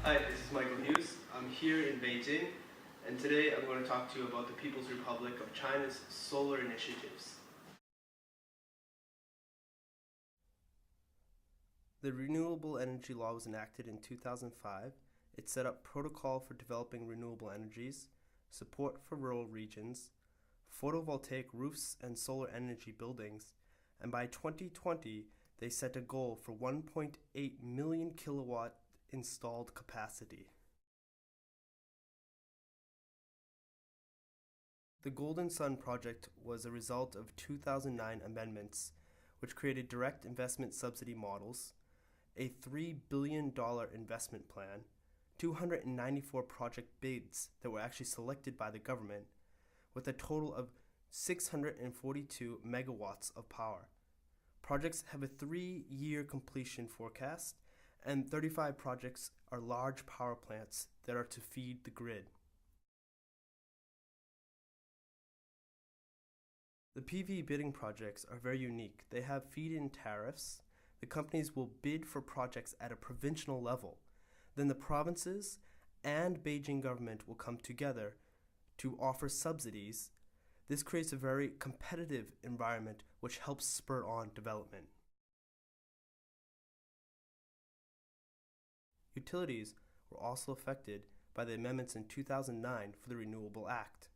Hi, this is Michael Hughes. I'm here in Beijing, and today I'm going to talk to you about the People's Republic of China's solar initiatives. The Renewable Energy Law was enacted in 2005. It set up protocol for developing renewable energies, support for rural regions, photovoltaic roofs and solar energy buildings, and by 2020 they set a goal for 1.8 million kilowatt installed capacity. The Golden Sun project was a result of 2009 amendments, which created direct investment subsidy models, a $3 billion investment plan, 294 project bids that were actually selected by the government, with a total of 642 megawatts of power. Projects have a 3-year completion forecast, and 35 projects are large power plants that are to feed the grid. The PV bidding projects are very unique. They have feed-in tariffs. The companies will bid for projects at a provincial level. Then the provinces and Beijing government will come together to offer subsidies. This creates a very competitive environment which helps spur on development. Utilities were also affected by the amendments in 2009 for the Renewable Act.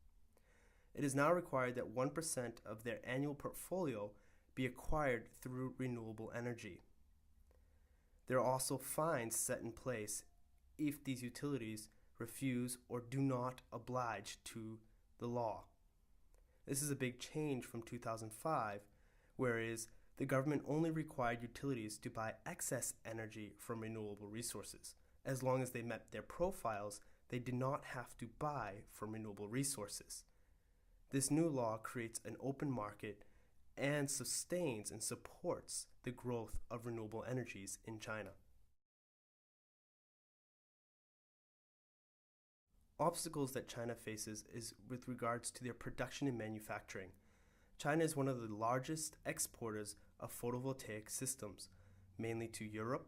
It is now required that 1% of their annual portfolio be acquired through renewable energy. There are also fines set in place if these utilities refuse or do not oblige to the law. This is a big change from 2005, whereas the government only required utilities to buy excess energy from renewable resources. As long as they met their profiles, they did not have to buy from renewable resources. This new law creates an open market and sustains and supports the growth of renewable energies in China. Obstacles that China faces is with regards to their production and manufacturing. China is one of the largest exporters of photovoltaic systems, mainly to Europe,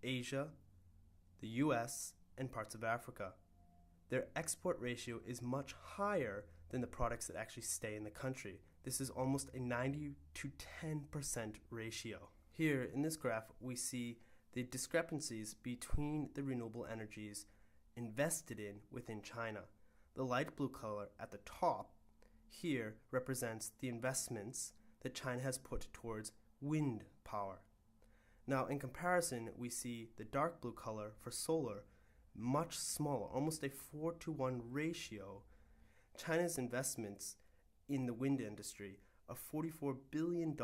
Asia, the US, and parts of Africa. Their export ratio is much higher than the products that actually stay in the country. This is almost a 90 to 10% ratio. Here in this graph, we see the discrepancies between the renewable energies invested in within China. The light blue color at the top here represents the investments that China has put towards wind power. Now, in comparison, we see the dark blue color for solar much smaller, almost a 4-to-1 ratio. China's investments in the wind industry of $44 billion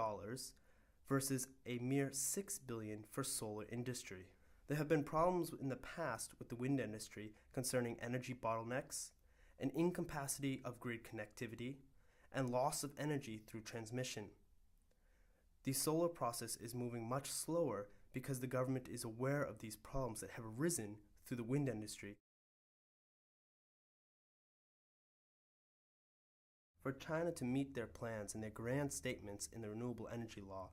versus a mere $6 billion for solar industry. There have been problems in the past with the wind industry concerning energy bottlenecks, an incapacity of grid connectivity, and loss of energy through transmission. The solar process is moving much slower because the government is aware of these problems that have arisen through the wind industry. For China to meet their plans and their grand statements in the Renewable Energy Law,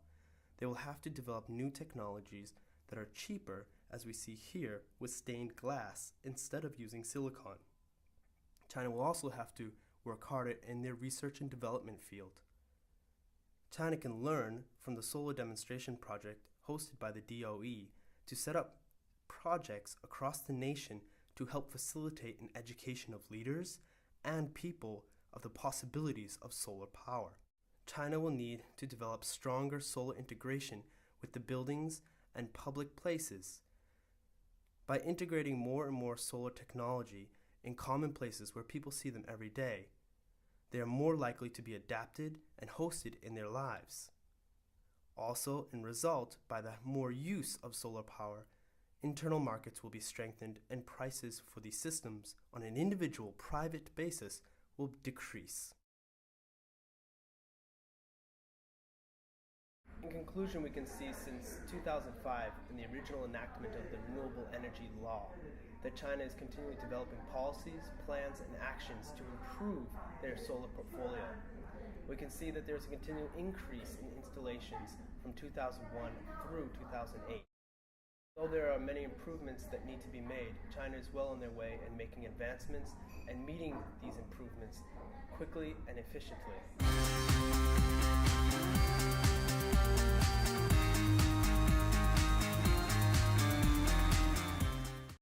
they will have to develop new technologies that are cheaper, as we see here, with stained glass instead of using silicon. China will also have to work harder in their research and development field. China can learn from the solar demonstration project hosted by the DOE to set up projects across the nation to help facilitate an education of leaders and people of the possibilities of solar power. China will need to develop stronger solar integration with the buildings and public places. By integrating more and more solar technology in common places where people see them every day, they are more likely to be adapted and hosted in their lives. Also, in result, by the more use of solar power, internal markets will be strengthened and prices for these systems on an individual private basis will decrease. In conclusion, we can see since 2005, in the original enactment of the Renewable Energy Law, that China is continually developing policies, plans, and actions to improve their solar portfolio. We can see that there's a continual increase in installations from 2001 through 2008. Though there are many improvements that need to be made, China is well on their way in making advancements and meeting these improvements quickly and efficiently.